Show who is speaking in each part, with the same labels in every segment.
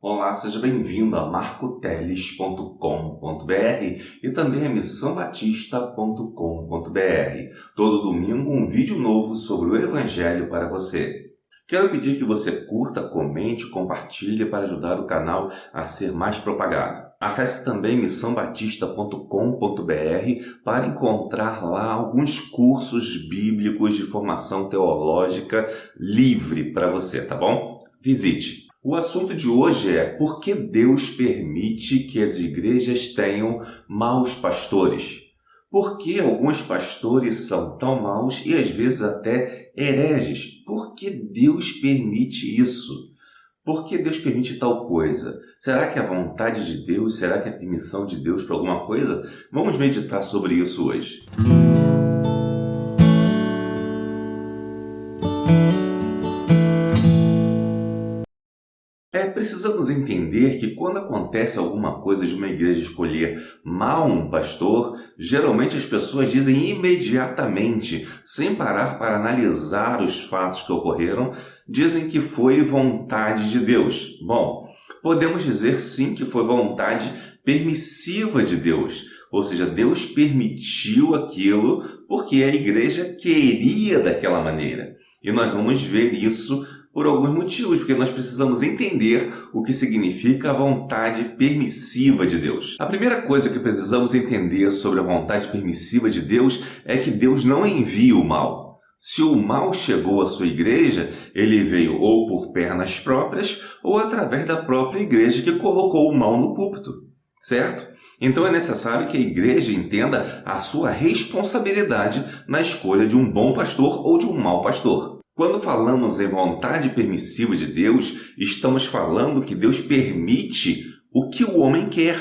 Speaker 1: Olá, seja bem-vindo a marcoteles.com.br e também a missãobatista.com.br. Todo domingo um vídeo novo sobre o Evangelho para você. Quero pedir que você curta, comente e compartilhe para ajudar o canal a ser mais propagado. Acesse também missãobatista.com.br para encontrar lá alguns cursos bíblicos de formação teológica livre para você, tá bom? Visite! O assunto de hoje é por que Deus permite que as igrejas tenham maus pastores? Por que alguns pastores são tão maus e às vezes até hereges? Por que Deus permite isso? Por que Deus permite tal coisa? Será que é a vontade de Deus? Será que é a permissão de Deus para alguma coisa? Vamos meditar sobre isso hoje. Precisamos entender que quando acontece alguma coisa de uma igreja escolher mal um pastor, geralmente as pessoas dizem imediatamente, sem parar para analisar os fatos que ocorreram, dizem que foi vontade de Deus. Bom, podemos dizer sim que foi vontade permissiva de Deus, ou seja, Deus permitiu aquilo porque a igreja queria daquela maneira. E nós vamos ver isso por alguns motivos, porque nós precisamos entender o que significa a vontade permissiva de Deus. A primeira coisa que precisamos entender sobre a vontade permissiva de Deus é que Deus não envia o mal. Se o mal chegou à sua igreja, ele veio ou por pernas próprias ou através da própria igreja que colocou o mal no púlpito, certo? Então é necessário que a igreja entenda a sua responsabilidade na escolha de um bom pastor ou de um mau pastor. Quando falamos em vontade permissiva de Deus, estamos falando que Deus permite o que o homem quer.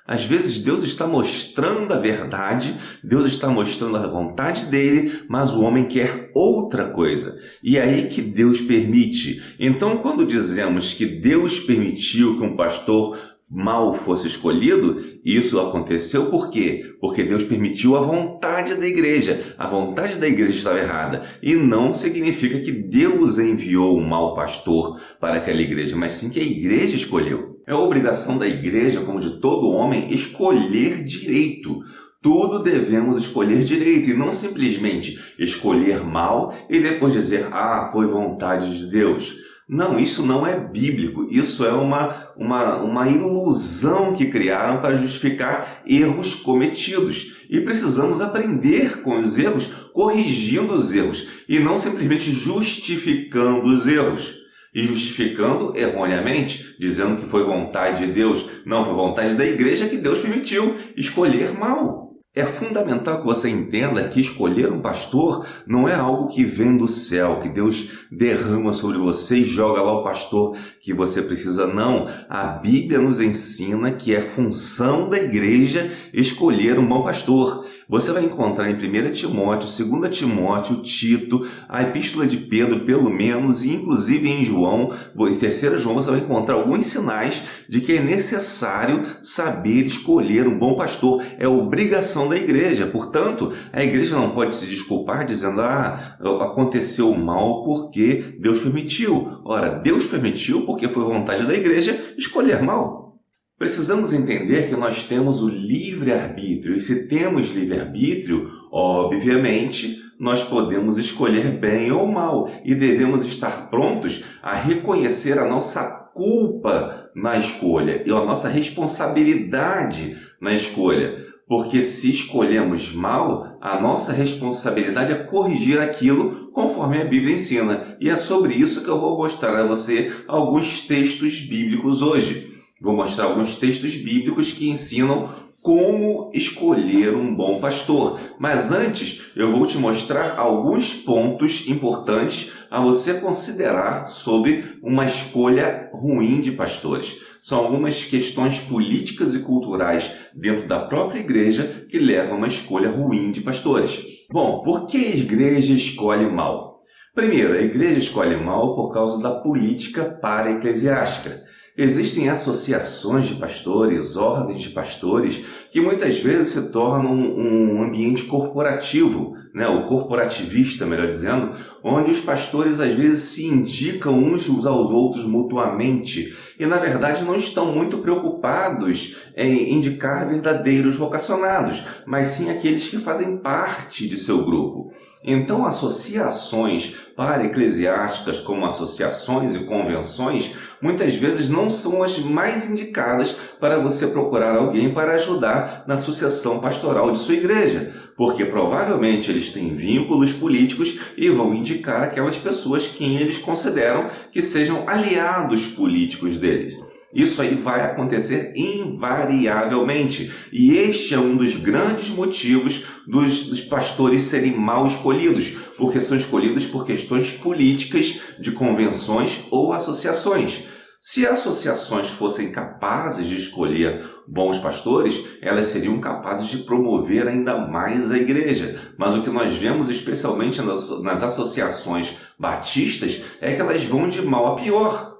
Speaker 1: Às vezes Deus está mostrando a verdade, Deus está mostrando a vontade dele, mas o homem quer outra coisa. E é aí que Deus permite. Então, quando dizemos que Deus permitiu que um pastor mal fosse escolhido, isso aconteceu por quê? Porque Deus permitiu a vontade da igreja. A vontade da igreja estava errada. E não significa que Deus enviou um mau pastor para aquela igreja, mas sim que a igreja escolheu. É obrigação da igreja, como de todo homem, escolher direito. Tudo devemos escolher direito e não simplesmente escolher mal e depois dizer, foi vontade de Deus. Não, isso não é bíblico, isso é uma ilusão que criaram para justificar erros cometidos. E precisamos aprender com os erros, corrigindo os erros, e não simplesmente justificando os erros. E justificando erroneamente, dizendo que foi vontade de Deus. Não, foi vontade da igreja que Deus permitiu escolher mal. É fundamental que você entenda que escolher um pastor não é algo que vem do céu, que Deus derrama sobre você e joga lá o pastor que você precisa. Não, a Bíblia nos ensina que é função da igreja escolher um bom pastor. Você vai encontrar em 1 Timóteo, 2 Timóteo, Tito, a Epístola de Pedro, pelo menos, e inclusive em João, em 3 João, você vai encontrar alguns sinais de que é necessário saber escolher um bom pastor. É obrigação da igreja. Portanto, a igreja não pode se desculpar dizendo, aconteceu mal porque Deus permitiu. Ora, Deus permitiu porque foi vontade da igreja escolher mal. Precisamos entender que nós temos o livre-arbítrio, e se temos livre-arbítrio, obviamente, nós podemos escolher bem ou mal, e devemos estar prontos a reconhecer a nossa culpa na escolha e a nossa responsabilidade na escolha. Porque se escolhemos mal, a nossa responsabilidade é corrigir aquilo conforme a Bíblia ensina. E é sobre isso que eu vou mostrar a você alguns textos bíblicos hoje. Vou mostrar alguns textos bíblicos que ensinam como escolher um bom pastor. Mas antes, eu vou te mostrar alguns pontos importantes a você considerar sobre uma escolha ruim de pastores. São algumas questões políticas e culturais dentro da própria igreja que levam a uma escolha ruim de pastores. Bom, por que a igreja escolhe mal? Primeiro, a igreja escolhe mal por causa da política para-eclesiástica. Existem associações de pastores, ordens de pastores, que muitas vezes se tornam um ambiente corporativo, né, o corporativista, melhor dizendo, onde os pastores às vezes se indicam uns aos outros mutuamente e, na verdade, não estão muito preocupados em indicar verdadeiros vocacionados, mas sim aqueles que fazem parte de seu grupo. Então, associações para-eclesiásticas, como associações e convenções, muitas vezes não são as mais indicadas para você procurar alguém para ajudar na sucessão pastoral de sua igreja, porque provavelmente eles têm vínculos políticos e vão indicar aquelas pessoas que eles consideram que sejam aliados políticos deles. Isso aí vai acontecer invariavelmente. E este é um dos grandes motivos dos pastores serem mal escolhidos, porque são escolhidos por questões políticas de convenções ou associações. Se associações fossem capazes de escolher bons pastores, elas seriam capazes de promover ainda mais a igreja. Mas o que nós vemos, especialmente nas associações batistas, é que elas vão de mal a pior.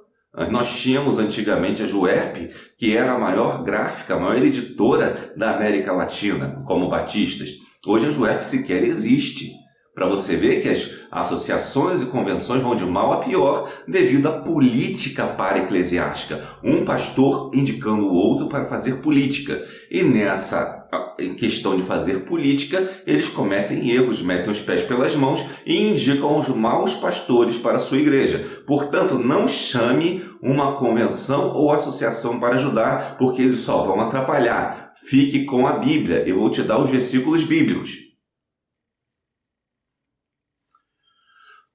Speaker 1: Nós tínhamos antigamente a JUEP, que era a maior gráfica, a maior editora da América Latina, como batistas. Hoje a JUEP sequer existe. Para você ver que as associações e convenções vão de mal a pior devido à política para-eclesiástica. Um pastor indicando o outro para fazer política. E nessa em questão de fazer política, eles cometem erros, metem os pés pelas mãos e indicam os maus pastores para a sua igreja. Portanto, não chame uma convenção ou associação para ajudar, porque eles só vão atrapalhar. Fique com a Bíblia. Eu vou te dar os versículos bíblicos.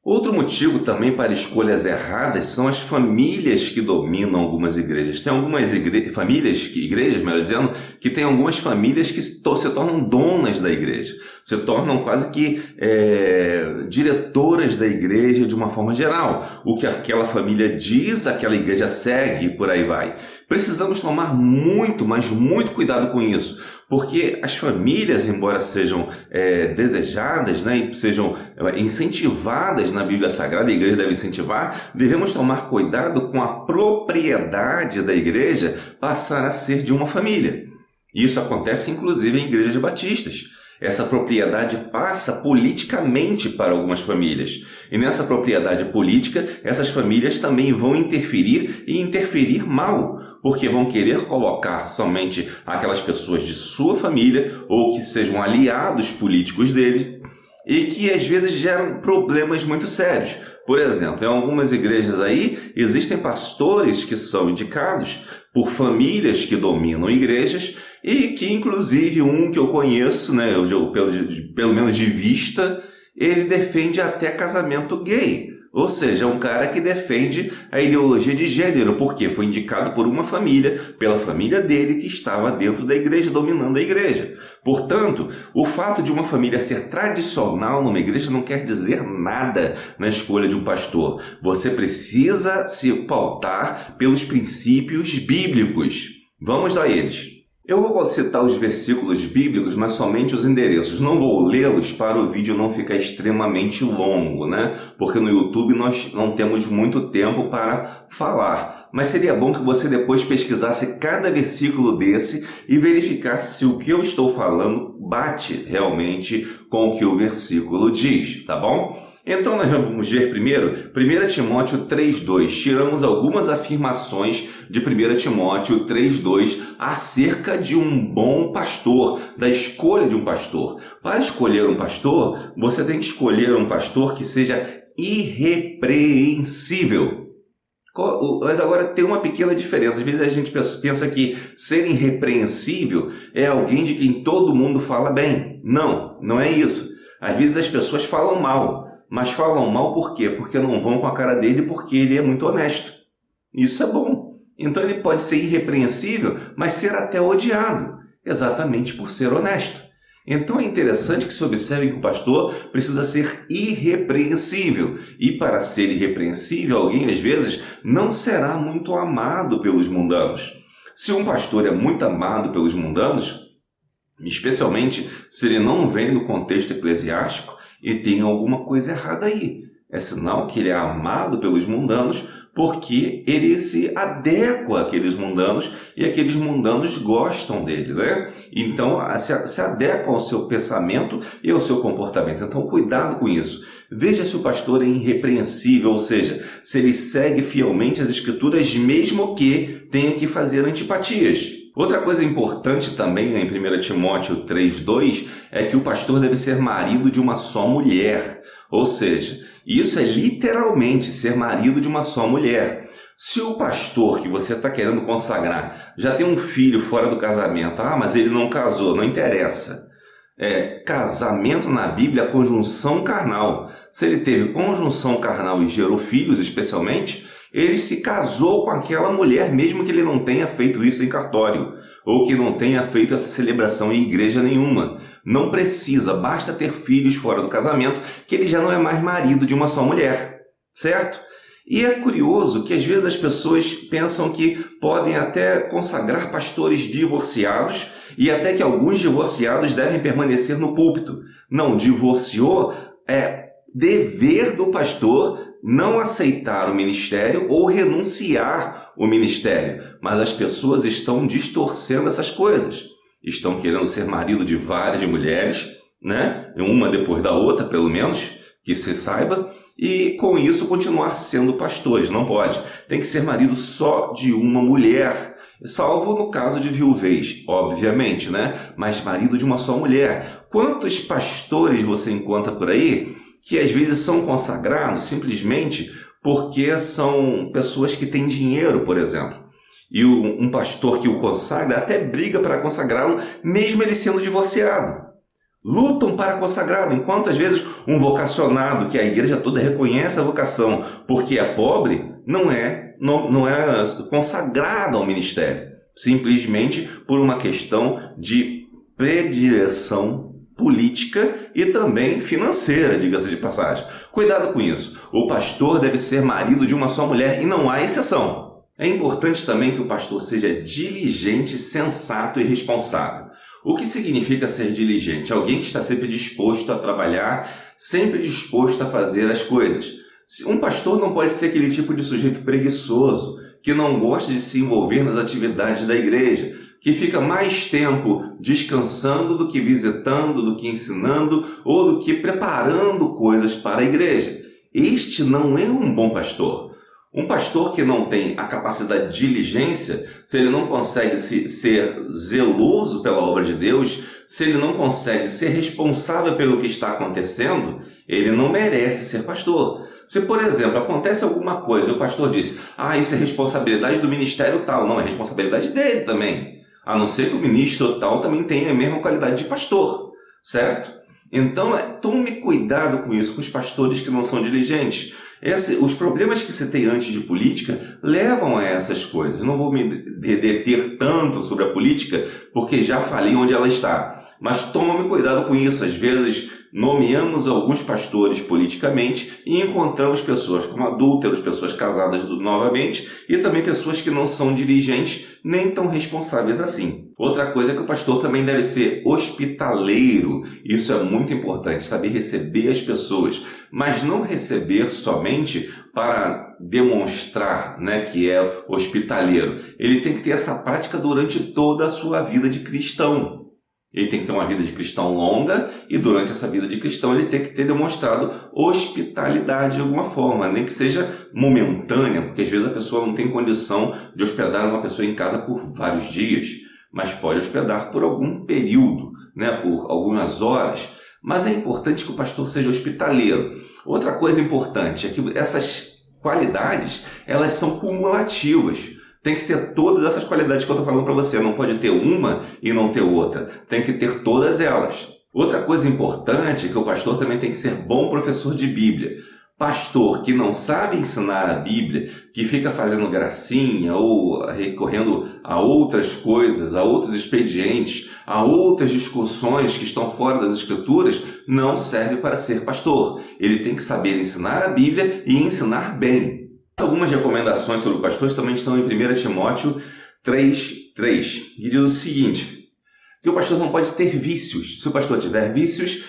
Speaker 1: Outro motivo também para escolhas erradas são as famílias que dominam algumas igrejas. Tem algumas igrejas, melhor dizendo, que tem algumas famílias que se tornam donas da igreja, se tornam quase que diretoras da igreja de uma forma geral. O que aquela família diz, aquela igreja segue e por aí vai. Precisamos tomar muito, mas muito cuidado com isso, porque as famílias, embora sejam desejadas, né, e sejam incentivadas na Bíblia Sagrada, a igreja deve incentivar, devemos tomar cuidado com a propriedade da igreja passar a ser de uma família. Isso acontece inclusive em igrejas batistas. Essa propriedade passa politicamente para algumas famílias. E nessa propriedade política, essas famílias também vão interferir e interferir mal, porque vão querer colocar somente aquelas pessoas de sua família ou que sejam aliados políticos dele e que às vezes geram problemas muito sérios. Por exemplo, em algumas igrejas aí existem pastores que são indicados por famílias que dominam igrejas e que inclusive um que eu conheço, né, pelo menos de vista, ele defende até casamento gay. Ou seja, é um cara que defende a ideologia de gênero, porque foi indicado por uma família, pela família dele que estava dentro da igreja, dominando a igreja. Portanto, o fato de uma família ser tradicional numa igreja não quer dizer nada na escolha de um pastor. Você precisa se pautar pelos princípios bíblicos. Vamos a eles. Eu vou citar os versículos bíblicos, mas somente os endereços. Não vou lê-los para o vídeo não ficar extremamente longo, né? Porque no YouTube nós não temos muito tempo para falar. Mas seria bom que você depois pesquisasse cada versículo desse e verificasse se o que eu estou falando bate realmente com o que o versículo diz, tá bom? Então nós vamos ver primeiro 1 Timóteo 3,2. Tiramos algumas afirmações de 1 Timóteo 3,2 acerca de um bom pastor, da escolha de um pastor. Para escolher um pastor, você tem que escolher um pastor que seja irrepreensível. Mas agora tem uma pequena diferença. Às vezes a gente pensa que ser irrepreensível é alguém de quem todo mundo fala bem. Não, não é isso. Às vezes as pessoas falam mal. Mas falam mal por quê? Porque não vão com a cara dele, porque ele é muito honesto. Isso é bom. Então ele pode ser irrepreensível, mas ser até odiado, exatamente por ser honesto. Então é interessante que se observe que o pastor precisa ser irrepreensível. E para ser irrepreensível, alguém às vezes não será muito amado pelos mundanos. Se um pastor é muito amado pelos mundanos, especialmente se ele não vem do contexto eclesiástico, e tem alguma coisa errada aí. É sinal que ele é amado pelos mundanos, porque ele se adequa àqueles mundanos e aqueles mundanos gostam dele, né? Então, se adequam ao seu pensamento e ao seu comportamento. Então, cuidado com isso. Veja se o pastor é irrepreensível, ou seja, se ele segue fielmente as Escrituras, mesmo que tenha que fazer antipatias. Outra coisa importante também em 1 Timóteo 3,2 é que o pastor deve ser marido de uma só mulher. Ou seja, isso é literalmente ser marido de uma só mulher. Se o pastor que você está querendo consagrar já tem um filho fora do casamento, mas ele não casou, não interessa. Casamento na Bíblia é conjunção carnal. Se ele teve conjunção carnal e gerou filhos especialmente, ele se casou com aquela mulher, mesmo que ele não tenha feito isso em cartório, ou que não tenha feito essa celebração em igreja nenhuma. Não precisa, basta ter filhos fora do casamento, que ele já não é mais marido de uma só mulher, certo? E é curioso que às vezes as pessoas pensam que podem até consagrar pastores divorciados e até que alguns divorciados devem permanecer no púlpito. Não, divorciou é dever do pastor não aceitar o ministério ou renunciar o ministério. Mas as pessoas estão distorcendo essas coisas. Estão querendo ser marido de várias mulheres, né? Uma depois da outra, pelo menos, que se saiba, e com isso continuar sendo pastores. Não pode. Tem que ser marido só de uma mulher, salvo no caso de viuvez, obviamente, né? Mas marido de uma só mulher. Quantos pastores você encontra por aí que às vezes são consagrados simplesmente porque são pessoas que têm dinheiro, por exemplo? E um pastor que o consagra até briga para consagrá-lo, mesmo ele sendo divorciado. Lutam para consagrá-lo, enquanto às vezes um vocacionado, que a igreja toda reconhece a vocação porque é pobre, não é consagrado ao ministério, simplesmente por uma questão de predileção política e também financeira, diga-se de passagem. Cuidado com isso. O pastor deve ser marido de uma só mulher e não há exceção. É importante também que o pastor seja diligente, sensato e responsável. O que significa ser diligente? Alguém que está sempre disposto a trabalhar, sempre disposto a fazer as coisas. Um pastor não pode ser aquele tipo de sujeito preguiçoso, que não gosta de se envolver nas atividades da igreja, que fica mais tempo descansando do que visitando, do que ensinando ou do que preparando coisas para a igreja. Este não é um bom pastor. Um pastor que não tem a capacidade de diligência, se ele não consegue ser zeloso pela obra de Deus, se ele não consegue ser responsável pelo que está acontecendo, ele não merece ser pastor. Se, por exemplo, acontece alguma coisa e o pastor diz, isso é responsabilidade do ministério tal, não, é responsabilidade dele também. A não ser que o ministro tal também tenha a mesma qualidade de pastor, certo? Então, tome cuidado com isso, com os pastores que não são diligentes. Os problemas que se tem antes de política levam a essas coisas. Não vou me deter tanto sobre a política, porque já falei onde ela está. Mas tome cuidado com isso. Às vezes, nomeamos alguns pastores politicamente e encontramos pessoas como adúlteros, pessoas casadas novamente e também pessoas que não são dirigentes nem tão responsáveis assim. Outra coisa é que o pastor também deve ser hospitaleiro. Isso é muito importante, saber receber as pessoas, mas não receber somente para demonstrar, que é hospitaleiro. Ele tem que ter essa prática durante toda a sua vida de cristão. Ele tem que ter uma vida de cristão longa e durante essa vida de cristão ele tem que ter demonstrado hospitalidade de alguma forma, nem que seja momentânea, porque às vezes a pessoa não tem condição de hospedar uma pessoa em casa por vários dias, mas pode hospedar por algum período, por algumas horas. Mas é importante que o pastor seja hospitaleiro. Outra coisa importante é que essas qualidades, elas são cumulativas. Tem que ter todas essas qualidades que eu estou falando para você. Não pode ter uma e não ter outra. Tem que ter todas elas. Outra coisa importante é que o pastor também tem que ser bom professor de Bíblia. Pastor que não sabe ensinar a Bíblia, que fica fazendo gracinha ou recorrendo a outras coisas, a outros expedientes, a outras discussões que estão fora das Escrituras, não serve para ser pastor. Ele tem que saber ensinar a Bíblia e ensinar bem. Algumas recomendações sobre pastores também estão em 1 Timóteo 3:3, que diz o seguinte, que o pastor não pode ter vícios. Se o pastor tiver vícios,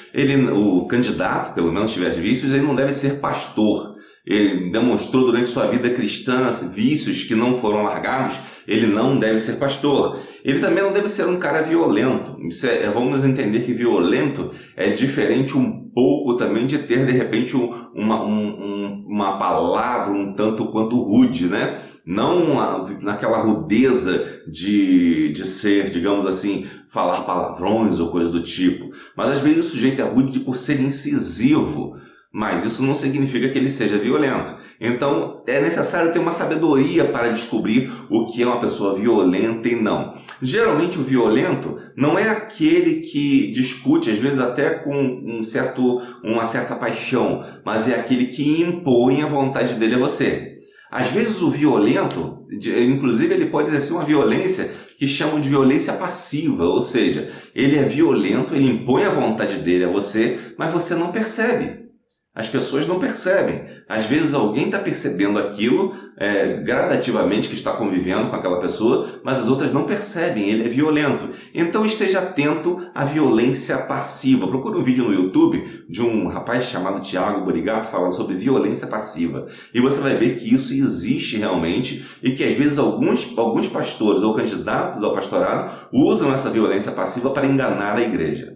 Speaker 1: o candidato, pelo menos tiver vícios, ele não deve ser pastor. ele demonstrou durante sua vida cristã vícios que não foram largados, ele não deve ser pastor. Ele também não deve ser um cara violento. Vamos entender que violento é diferente um pouco também de ter, de repente, uma palavra um tanto quanto rude, né? Não naquela rudeza de ser, digamos assim, falar palavrões ou coisa do tipo. Mas às vezes o sujeito é rude por ser incisivo. Mas isso não significa que ele seja violento. Então, é necessário ter uma sabedoria para descobrir o que é uma pessoa violenta e não. Geralmente, o violento não é aquele que discute, às vezes até com uma certa paixão, mas é aquele que impõe a vontade dele a você. Às vezes, o violento, inclusive, ele pode exercer uma violência que chamam de violência passiva, ou seja, ele é violento, ele impõe a vontade dele a você, mas você não percebe. As pessoas não percebem. Às vezes alguém está percebendo aquilo gradativamente, que está convivendo com aquela pessoa, mas as outras não percebem, ele é violento. Então esteja atento à violência passiva. Procure um vídeo no YouTube de um rapaz chamado Tiago Borigato falando sobre violência passiva. E você vai ver que isso existe realmente e que às vezes alguns pastores ou candidatos ao pastorado usam essa violência passiva para enganar a igreja.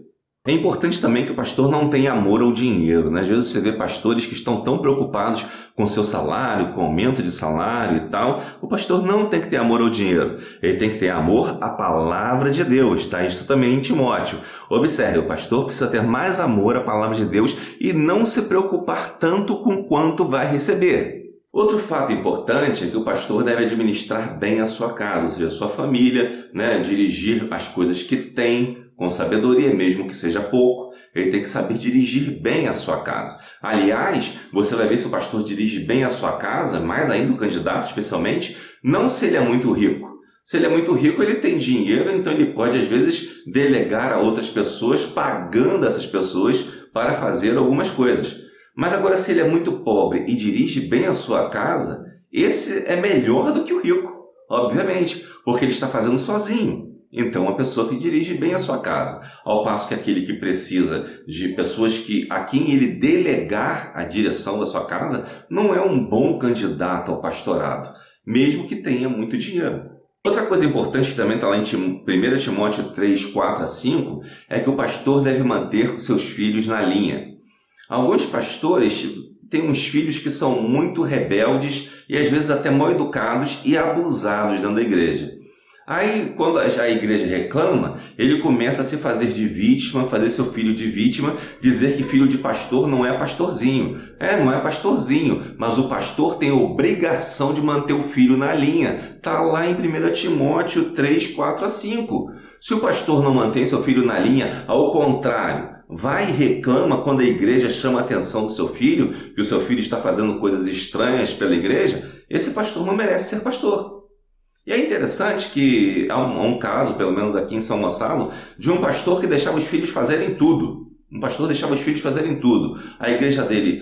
Speaker 1: É importante também que o pastor não tenha amor ao dinheiro, né? Às vezes você vê pastores que estão tão preocupados com seu salário, com aumento de salário e tal. O pastor não tem que ter amor ao dinheiro. Ele tem que ter amor à palavra de Deus, tá? Isso também em Timóteo. Observe, o pastor precisa ter mais amor à palavra de Deus e não se preocupar tanto com quanto vai receber. Outro fato importante é que o pastor deve administrar bem a sua casa, ou seja, a sua família, né? Dirigir as coisas que tem com sabedoria, mesmo que seja pouco. Ele tem que saber dirigir bem a sua casa. Aliás, você vai ver se o pastor dirige bem a sua casa, mais ainda o candidato especialmente, não se ele é muito rico. Se ele é muito rico, ele tem dinheiro, então ele pode, às vezes, delegar a outras pessoas, pagando essas pessoas para fazer algumas coisas. Mas agora, se ele é muito pobre e dirige bem a sua casa, esse é melhor do que o rico, obviamente, porque ele está fazendo sozinho. Então, a pessoa que dirige bem a sua casa, ao passo que aquele que precisa de pessoas a quem ele delegar a direção da sua casa, não é um bom candidato ao pastorado, mesmo que tenha muito dinheiro. Outra coisa importante que também está lá em 1 Timóteo 3, 4 a 5, é que o pastor deve manter seus filhos na linha. Alguns pastores têm uns filhos que são muito rebeldes e às vezes até mal educados e abusados dentro da igreja. Aí, quando a igreja reclama, ele começa a se fazer de vítima, fazer seu filho de vítima, dizer que filho de pastor não é pastorzinho. Não é pastorzinho, mas o pastor tem a obrigação de manter o filho na linha. Está lá em 1 Timóteo 3, 4 a 5. Se o pastor não mantém seu filho na linha, ao contrário, vai e reclama quando a igreja chama a atenção do seu filho, que o seu filho está fazendo coisas estranhas pela igreja, esse pastor não merece ser pastor. E é interessante que há um caso, pelo menos aqui em São Gonçalo, de um pastor que deixava os filhos fazerem tudo. Um pastor deixava os filhos fazerem tudo. A igreja dele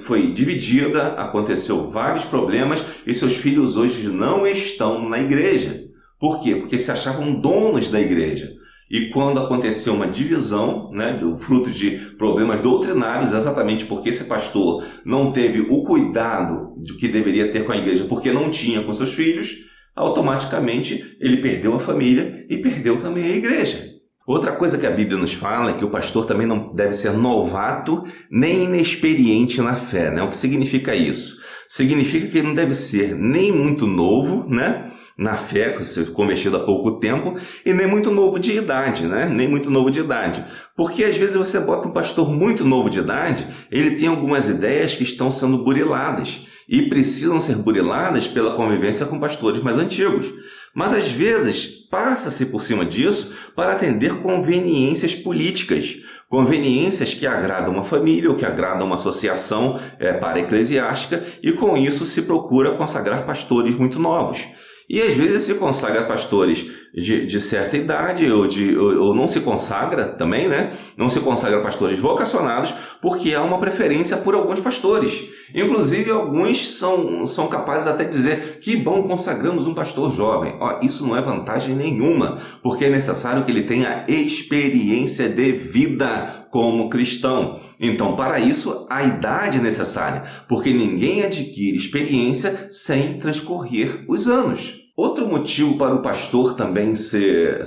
Speaker 1: foi dividida, aconteceu vários problemas e seus filhos hoje não estão na igreja. Por quê? Porque se achavam donos da igreja. E quando aconteceu uma divisão, né, do fruto de problemas doutrinários, exatamente porque esse pastor não teve o cuidado de que deveria ter com a igreja, porque não tinha com seus filhos, automaticamente ele perdeu a família e perdeu também a igreja. Outra coisa que a Bíblia nos fala é que o pastor também não deve ser novato nem inexperiente na fé, né? O que significa isso? Significa que ele não deve ser nem muito novo, né, na fé, convertido há pouco tempo, e nem muito novo de idade, né? Nem muito novo de idade. Porque às vezes você bota um pastor muito novo de idade, ele tem algumas ideias que estão sendo buriladas e precisam ser buriladas pela convivência com pastores mais antigos. Mas às vezes passa-se por cima disso para atender conveniências políticas, conveniências que agradam uma família ou que agradam uma associação para-eclesiástica, e com isso se procura consagrar pastores muito novos. E às vezes se consagra pastores de certa idade ou não se consagra também, né? Não se consagra pastores vocacionados porque há uma preferência por alguns pastores. Inclusive alguns são capazes até de dizer que bom, consagramos um pastor jovem. Isso não é vantagem nenhuma, porque é necessário que ele tenha experiência de vida como cristão. Então, para isso, a idade é necessária, porque ninguém adquire experiência sem transcorrer os anos. Outro motivo para o pastor também ser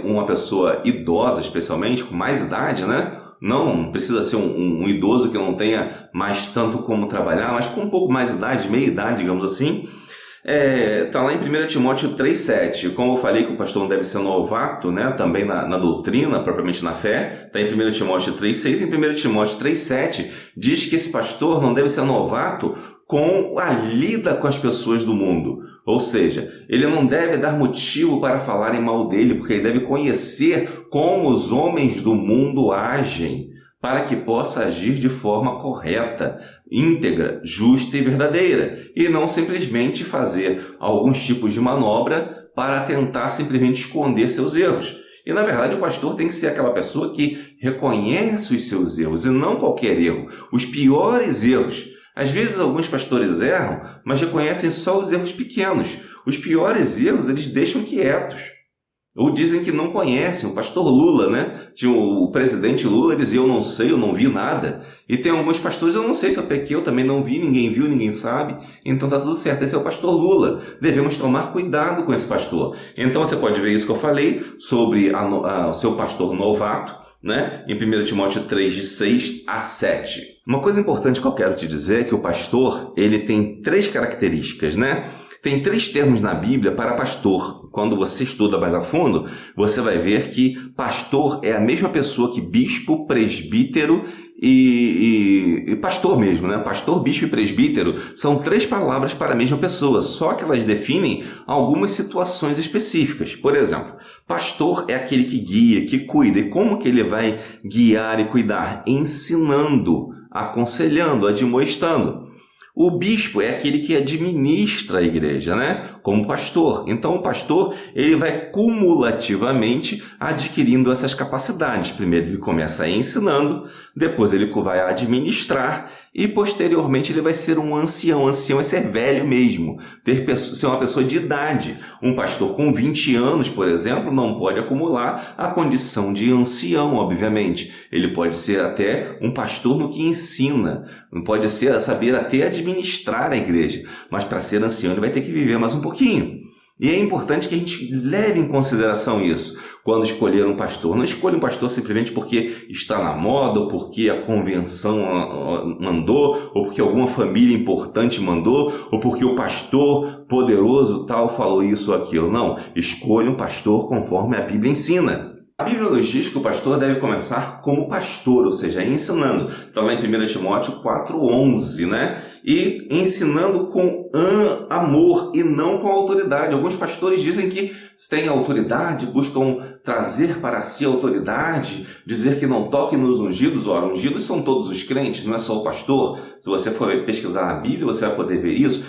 Speaker 1: uma pessoa idosa, especialmente, com mais idade, né? Não precisa ser um idoso que não tenha mais tanto como trabalhar, mas com um pouco mais de idade, meia idade, digamos assim. Está lá em 1 Timóteo 3,7. Como eu falei que o pastor não deve ser novato, né? Também na doutrina, propriamente na fé, está em 1 Timóteo 3,6. Em 1 Timóteo 3,7 diz que esse pastor não deve ser novato com a lida com as pessoas do mundo. Ou seja, ele não deve dar motivo para falarem mal dele, porque ele deve conhecer como os homens do mundo agem, para que possa agir de forma correta, íntegra, justa e verdadeira, e não simplesmente fazer alguns tipos de manobra para tentar simplesmente esconder seus erros. E, na verdade, o pastor tem que ser aquela pessoa que reconhece os seus erros, e não qualquer erro, os piores erros. Às vezes, alguns pastores erram, mas reconhecem só os erros pequenos. Os piores erros, eles deixam quietos. Ou dizem que não conhecem. O pastor Lula, né? O presidente Lula dizia, eu não sei, eu não vi nada. E tem alguns pastores, eu não sei se eu pequei, eu também não vi, ninguém viu, ninguém sabe. Então tá tudo certo. Esse é o pastor Lula. Devemos tomar cuidado com esse pastor. Então você pode ver isso que eu falei sobre o seu pastor novato, né? Em 1 Timóteo 3, de 6 a 7. Uma coisa importante que eu quero te dizer é que o pastor, ele tem 3 características, né? Tem 3 termos na Bíblia para pastor. Quando você estuda mais a fundo, você vai ver que pastor é a mesma pessoa que bispo, presbítero e pastor mesmo, né? Pastor, bispo e presbítero são 3 palavras para a mesma pessoa, só que elas definem algumas situações específicas. Por exemplo, pastor é aquele que guia, que cuida. E como que ele vai guiar e cuidar? Ensinando, aconselhando, admoestando. O bispo é aquele que administra a igreja, né? Como pastor. Então, o pastor, ele vai cumulativamente adquirindo essas capacidades. Primeiro, ele começa ensinando, depois ele vai administrar e, posteriormente, ele vai ser um ancião. Ancião é ser velho mesmo, ser uma pessoa de idade. Um pastor com 20 anos, por exemplo, não pode acumular a condição de ancião, obviamente. Ele pode ser até um pastor no que ensina, pode saber até administrar a igreja, mas para ser ancião ele vai ter que viver mais um pouquinho. E é importante que a gente leve em consideração isso quando escolher um pastor. Não escolha um pastor simplesmente porque está na moda, ou porque a convenção mandou, ou porque alguma família importante mandou, ou porque o pastor poderoso tal falou isso ou aquilo. Não, escolha um pastor conforme a Bíblia ensina. A Bíblia nos diz que o pastor deve começar como pastor, ou seja, ensinando. Está lá em 1 Timóteo 4,11, né? E ensinando com amor e não com autoridade. Alguns pastores dizem que têm autoridade, buscam trazer para si autoridade, dizer que não toquem nos ungidos. Ora, ungidos são todos os crentes, não é só o pastor. Se você for pesquisar a Bíblia, você vai poder ver isso.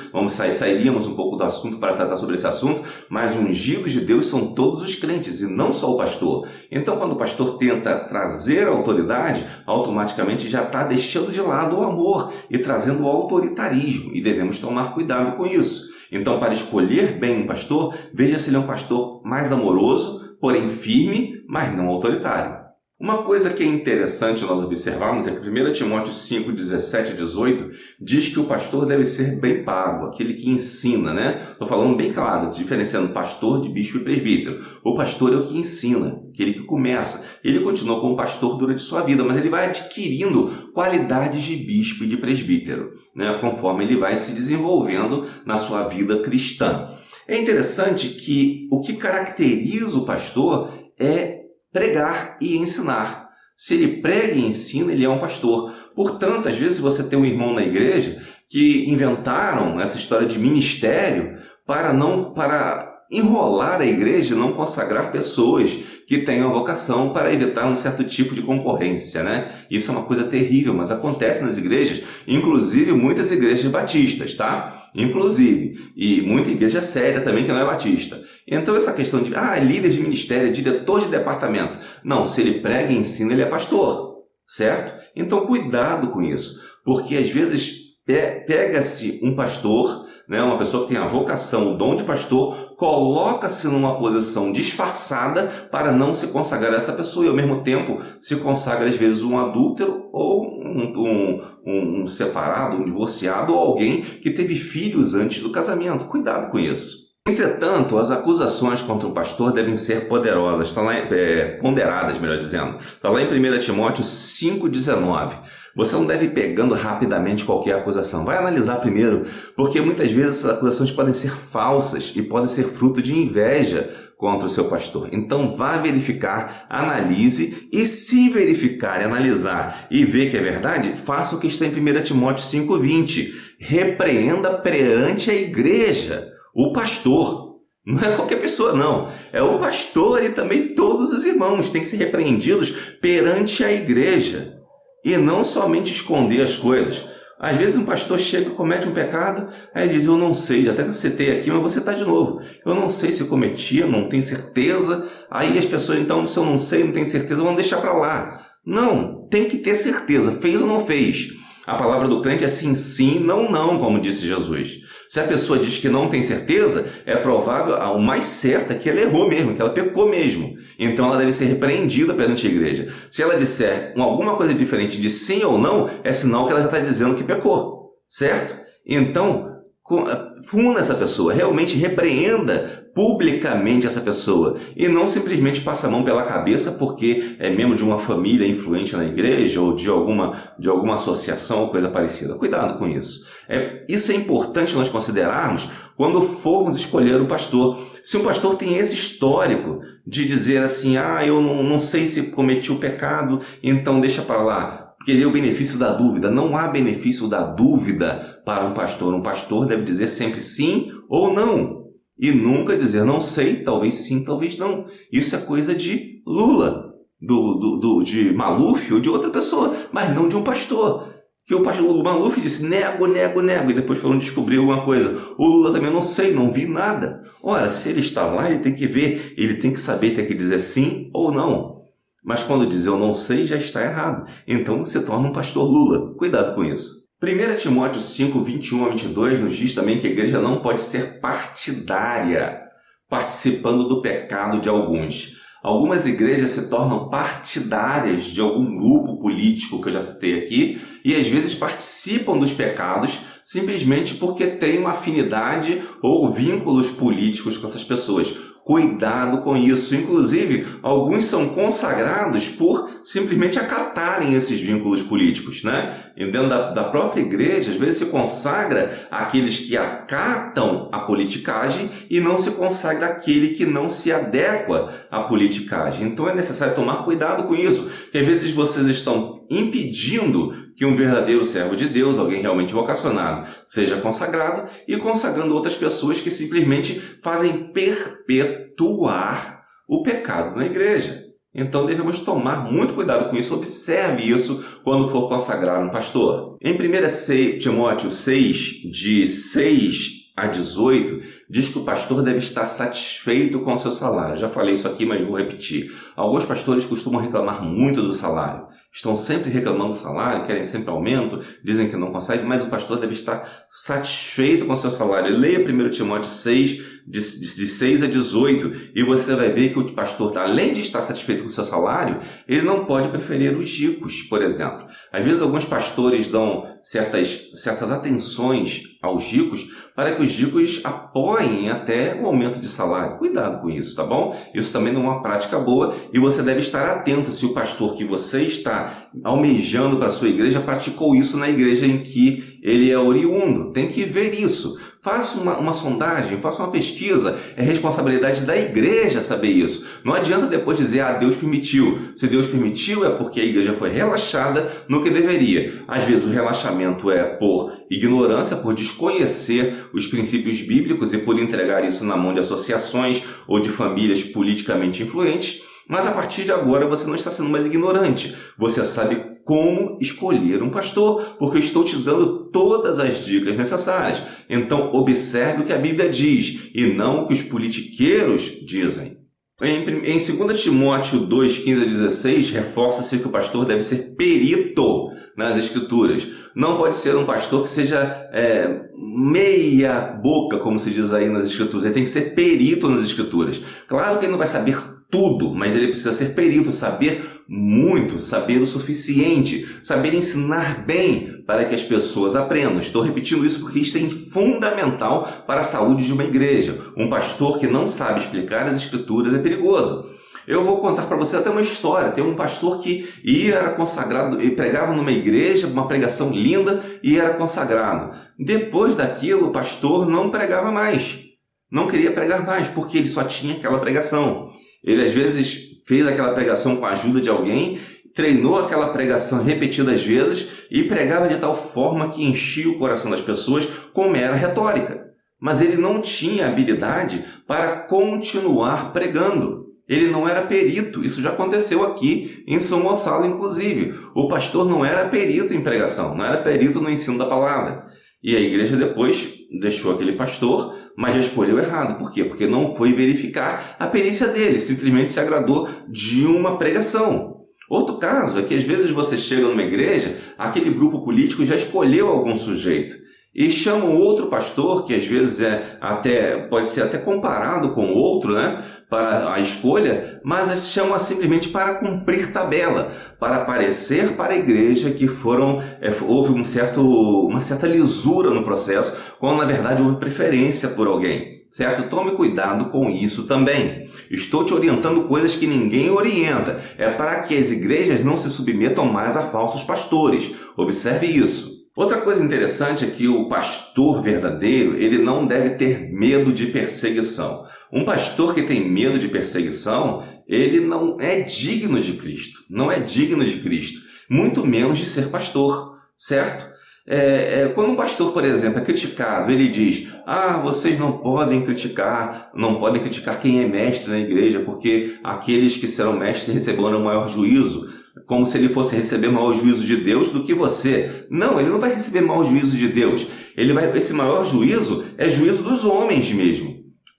Speaker 1: Sairíamos um pouco do assunto para tratar sobre esse assunto, mas ungidos de Deus são todos os crentes e não só o pastor. Então, quando o pastor tenta trazer a autoridade, automaticamente já está deixando de lado o amor e trazendo o autoritarismo, e devemos tomar cuidado com isso. Então, para escolher bem um pastor, veja se ele é um pastor mais amoroso, porém firme, mas não autoritário. Uma coisa que é interessante nós observarmos é que 1 Timóteo 5, 17 e 18 diz que o pastor deve ser bem pago, aquele que ensina, né? Estou falando bem claro, diferenciando pastor de bispo e presbítero. O pastor é o que ensina, aquele que começa. Ele continua como pastor durante sua vida, mas ele vai adquirindo qualidades de bispo e de presbítero, né? Conforme ele vai se desenvolvendo na sua vida cristã. É interessante que o que caracteriza o pastor é pregar e ensinar. Se ele prega e ensina, ele é um pastor. Portanto, às vezes você tem um irmão na igreja que inventaram essa história de ministério para enrolar a igreja e não consagrar pessoas que tenham a vocação, para evitar um certo tipo de concorrência, né? Isso é uma coisa terrível, mas acontece nas igrejas, inclusive muitas igrejas batistas, tá? Inclusive, e muita igreja séria também que não é batista. Então essa questão de, líder de ministério, diretor de departamento. Não, se ele prega e ensina, ele é pastor, certo? Então cuidado com isso, porque às vezes pega-se um pastor, né? Uma pessoa que tem a vocação, o dom de pastor, coloca-se numa posição disfarçada para não se consagrar a essa pessoa e ao mesmo tempo se consagra às vezes um adúltero ou um separado, um divorciado ou alguém que teve filhos antes do casamento. Cuidado com isso. Entretanto, as acusações contra o pastor devem ser poderosas, ponderadas, melhor dizendo. Está lá em 1 Timóteo 5,19. Você não deve ir pegando rapidamente qualquer acusação. Vai analisar primeiro, porque muitas vezes essas acusações podem ser falsas e podem ser fruto de inveja contra o seu pastor. Então vá verificar, analise e se verificar, analisar e ver que é verdade, faça o que está em 1 Timóteo 5,20. Repreenda perante a igreja. O pastor, não é qualquer pessoa não, é o pastor e também todos os irmãos têm que ser repreendidos perante a igreja e não somente esconder as coisas. Às vezes um pastor chega e comete um pecado, aí diz, eu não sei, já até citei aqui, mas você está de novo, eu não sei se cometia, não tenho certeza, aí as pessoas então, se eu não sei, não tenho certeza, vão deixar para lá. Não, tem que ter certeza, fez ou não fez. A palavra do crente é sim, sim, não, não, como disse Jesus. Se a pessoa diz que não tem certeza, é provável, o mais certo é que ela errou mesmo, que ela pecou mesmo. Então ela deve ser repreendida perante a igreja. Se ela disser alguma coisa diferente de sim ou não, é sinal que ela já está dizendo que pecou, certo? Então, puna essa pessoa, realmente repreenda publicamente essa pessoa e não simplesmente passa a mão pela cabeça porque é membro de uma família influente na igreja ou de alguma associação ou coisa parecida. Cuidado com isso. Isso é importante nós considerarmos quando formos escolher um pastor. Se um pastor tem esse histórico de dizer assim, eu não sei se cometi o pecado, então deixa para lá. Querer o benefício da dúvida. Não há benefício da dúvida para um pastor. Um pastor deve dizer sempre sim ou não. E nunca dizer não sei, talvez sim, talvez não. Isso é coisa de Lula, de Maluf ou de outra pessoa, mas não de um pastor. Que o Maluf disse nego, nego, nego, e depois falou descobrir alguma coisa. O Lula também não sei, não vi nada. Ora, se ele está lá, ele tem que ver, ele tem que saber, tem que dizer sim ou não. Mas quando diz eu não sei, já está errado. Então se torna um pastor Lula. Cuidado com isso. 1 Timóteo 5, 21 a 22 nos diz também que a igreja não pode ser partidária, participando do pecado de alguns. Algumas igrejas se tornam partidárias de algum grupo político que eu já citei aqui e às vezes participam dos pecados simplesmente porque têm uma afinidade ou vínculos políticos com essas pessoas. Cuidado com isso. Inclusive, alguns são consagrados por simplesmente acatarem esses vínculos políticos, né? E dentro da própria igreja, às vezes se consagra aqueles que acatam a politicagem e não se consagra aquele que não se adequa à politicagem. Então é necessário tomar cuidado com isso, porque às vezes vocês estão impedindo que um verdadeiro servo de Deus, alguém realmente vocacionado, seja consagrado e consagrando outras pessoas que simplesmente fazem perpetuar o pecado na igreja. Então devemos tomar muito cuidado com isso, observe isso quando for consagrar um pastor. Em 1 Timóteo 6, de 6 a 18, diz que o pastor deve estar satisfeito com o seu salário. Já falei isso aqui, mas vou repetir. Alguns pastores costumam reclamar muito do salário. Estão sempre reclamando do salário, querem sempre aumento, dizem que não conseguem, mas o pastor deve estar satisfeito com o seu salário. Leia 1 Timóteo 6, de 6 a 18, e você vai ver que o pastor, além de estar satisfeito com o seu salário, ele não pode preferir os ricos, por exemplo. Às vezes alguns pastores dão certas atenções aos ricos para que os ricos apoiem até o aumento de salário. Cuidado com isso, tá bom? Isso também não é uma prática boa e você deve estar atento se o pastor que você está almejando para a sua igreja praticou isso na igreja em que ele é oriundo. Tem que ver isso. Faça uma sondagem, faça uma pesquisa. É responsabilidade da igreja saber isso. Não adianta depois dizer, Deus permitiu. Se Deus permitiu é porque a igreja foi relaxada no que deveria. Às vezes o relaxamento é por ignorância, por desconhecer os princípios bíblicos e por entregar isso na mão de associações ou de famílias politicamente influentes. Mas a partir de agora você não está sendo mais ignorante. Você sabe como escolher um pastor, porque eu estou te dando todas as dicas necessárias. Então observe o que a Bíblia diz e não o que os politiqueiros dizem. Em 2 Timóteo 2, 15 a 16, reforça-se que o pastor deve ser perito nas Escrituras. Não pode ser um pastor que seja meia boca, como se diz aí nas Escrituras. Ele tem que ser perito nas Escrituras. Claro que ele não vai saber tudo, mas ele precisa ser perito, saber muito, saber o suficiente, saber ensinar bem para que as pessoas aprendam. Estou repetindo isso porque isso é fundamental para a saúde de uma igreja. Um pastor que não sabe explicar as Escrituras é perigoso. Eu vou contar para você até uma história. Tem um pastor que era consagrado e pregava numa igreja, uma pregação linda, e era consagrado. Depois daquilo, o pastor não pregava mais. Não queria pregar mais, porque ele só tinha aquela pregação. Ele às vezes fez aquela pregação com a ajuda de alguém, treinou aquela pregação repetidas vezes e pregava de tal forma que enchia o coração das pessoas com mera retórica. Mas ele não tinha habilidade para continuar pregando. Ele não era perito. Isso já aconteceu aqui em São Gonçalo, inclusive. O pastor não era perito em pregação, não era perito no ensino da palavra. E a igreja depois deixou aquele pastor, mas já escolheu errado. Por quê? Porque não foi verificar a perícia dele, simplesmente se agradou de uma pregação. Outro caso é que às vezes você chega numa igreja, aquele grupo político já escolheu algum sujeito e chama outro pastor, que às vezes pode ser até comparado com outro, né, para a escolha, mas chama simplesmente para cumprir tabela, para aparecer para a igreja que houve uma certa lisura no processo, quando na verdade houve preferência por alguém. Certo? Tome cuidado com isso também. Estou te orientando coisas que ninguém orienta. É para que as igrejas não se submetam mais a falsos pastores. Observe isso. Outra coisa interessante é que o pastor verdadeiro, ele não deve ter medo de perseguição. Um pastor que tem medo de perseguição, ele não é digno de Cristo. Não é digno de Cristo. Muito menos de ser pastor. Certo? Quando um pastor, por exemplo, é criticado, ele diz: vocês não podem criticar quem é mestre na igreja, porque aqueles que serão mestres receberão maior juízo, como se ele fosse receber maior juízo de Deus do que você. Não, ele não vai receber maior juízo de Deus. Esse maior juízo é juízo dos homens mesmo.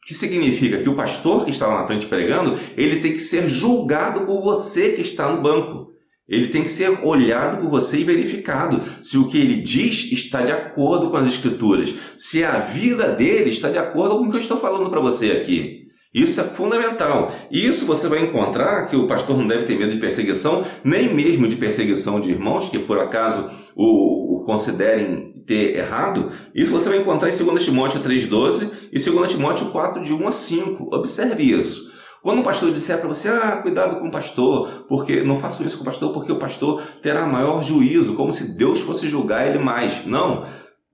Speaker 1: Que significa que o pastor que está lá na frente pregando, ele tem que ser julgado por você que está no banco. Ele tem que ser olhado por você e verificado se o que ele diz está de acordo com as Escrituras, se a vida dele está de acordo com o que eu estou falando para você aqui. Isso é fundamental. E isso você vai encontrar que o pastor não deve ter medo de perseguição, nem mesmo de perseguição de irmãos que por acaso o considerem ter errado. Isso você vai encontrar em 2 Timóteo 3,12 e 2 Timóteo 4, de 1 a 5. Observe isso. Quando um pastor disser para você: cuidado com o pastor, porque não façam isso com o pastor, porque o pastor terá maior juízo, como se Deus fosse julgar ele mais. Não.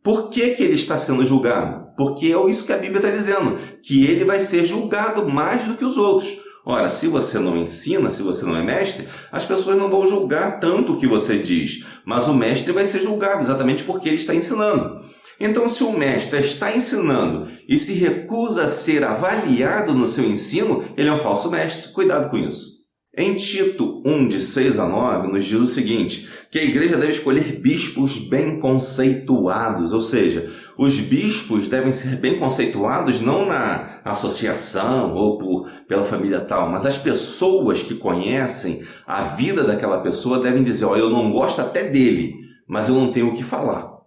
Speaker 1: Por que ele está sendo julgado? Porque é isso que a Bíblia está dizendo, que ele vai ser julgado mais do que os outros. Ora, se você não ensina, se você não é mestre, as pessoas não vão julgar tanto o que você diz, mas o mestre vai ser julgado exatamente porque ele está ensinando. Então, se o mestre está ensinando e se recusa a ser avaliado no seu ensino, ele é um falso mestre. Cuidado com isso. Em Tito 1, de 6 a 9, nos diz o seguinte, que a igreja deve escolher bispos bem conceituados, ou seja, os bispos devem ser bem conceituados não na associação ou pela família tal, mas as pessoas que conhecem a vida daquela pessoa devem dizer: olha, eu não gosto até dele, mas eu não tenho o que falar.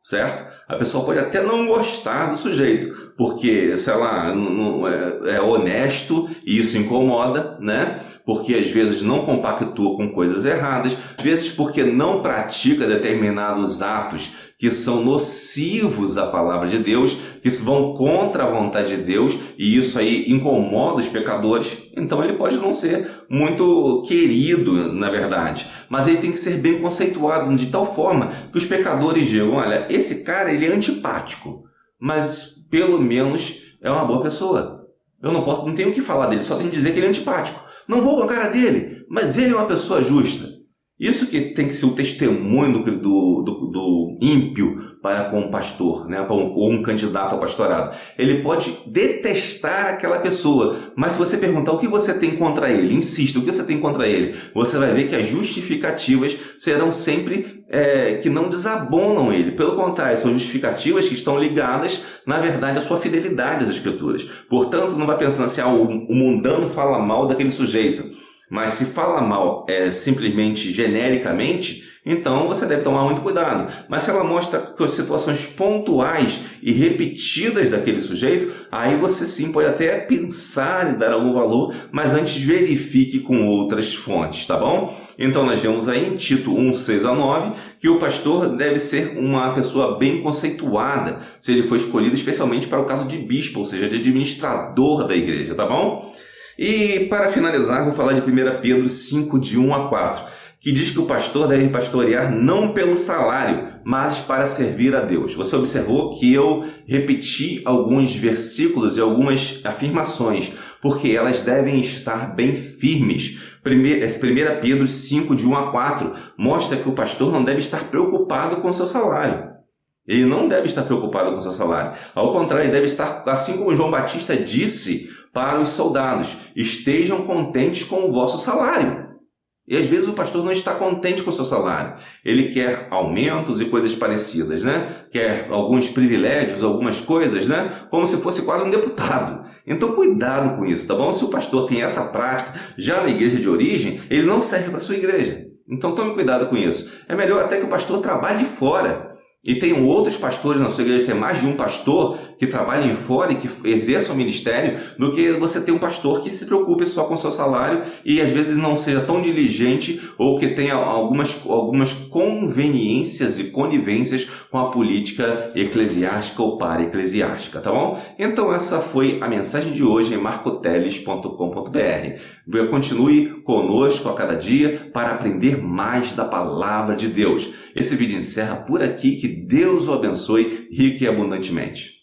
Speaker 1: Certo? A pessoa pode até não gostar do sujeito, porque, sei lá, é honesto e isso incomoda, né? Porque às vezes não compactua com coisas erradas, às vezes porque não pratica determinados atos que são nocivos à palavra de Deus, que vão contra a vontade de Deus, e isso aí incomoda os pecadores. Então ele pode não ser muito querido, na verdade, mas ele tem que ser bem conceituado de tal forma que os pecadores digam: olha, esse cara ele é antipático, mas pelo menos é uma boa pessoa. Eu não tenho o que falar dele, só tenho que dizer que ele é antipático. Não vou com a cara dele, mas ele é uma pessoa justa. Isso que tem que ser o testemunho do ímpio para com o pastor, né? Ou um candidato ao pastorado. Ele pode detestar aquela pessoa, mas se você perguntar o que você tem contra ele, insista, o que você tem contra ele, você vai ver que as justificativas serão sempre que não desabonam ele. Pelo contrário, são justificativas que estão ligadas, na verdade, à sua fidelidade às Escrituras. Portanto, não vai pensando assim: o mundano fala mal daquele sujeito. Mas se fala mal simplesmente genericamente, então você deve tomar muito cuidado. Mas se ela mostra situações pontuais e repetidas daquele sujeito, aí você sim pode até pensar em dar algum valor, mas antes verifique com outras fontes, tá bom? Então nós vemos aí em Tito 1:6-9 que o pastor deve ser uma pessoa bem conceituada, se ele for escolhido especialmente para o caso de bispo, ou seja, de administrador da igreja, tá bom? E para finalizar, vou falar de 1 Pedro 5:1-4, que diz que o pastor deve pastorear não pelo salário, mas para servir a Deus. Você observou que eu repeti alguns versículos e algumas afirmações, porque elas devem estar bem firmes. 1 Pedro 5:1-4 mostra que o pastor não deve estar preocupado com o seu salário. Ele não deve estar preocupado com o seu salário. Ao contrário, ele deve estar, assim como João Batista disse para os soldados, estejam contentes com o vosso salário. E às vezes o pastor não está contente com o seu salário. Ele quer aumentos e coisas parecidas, né? Quer alguns privilégios, algumas coisas, né? Como se fosse quase um deputado. Então cuidado com isso, tá bom? Se o pastor tem essa prática já na igreja de origem, ele não serve para a sua igreja. Então tome cuidado com isso. É melhor até que o pastor trabalhe fora. E tenham outros pastores na sua igreja, tem mais de um pastor que trabalhem fora e que exerçam o ministério, do que você ter um pastor que se preocupe só com o seu salário e às vezes não seja tão diligente ou que tenha algumas conveniências e conivências com a política eclesiástica ou para-eclesiástica, tá bom? Então essa foi a mensagem de hoje em marcoteles.com.br. Continue conosco a cada dia para aprender mais da palavra de Deus. Esse vídeo encerra por aqui. Que Deus o abençoe rico e abundantemente.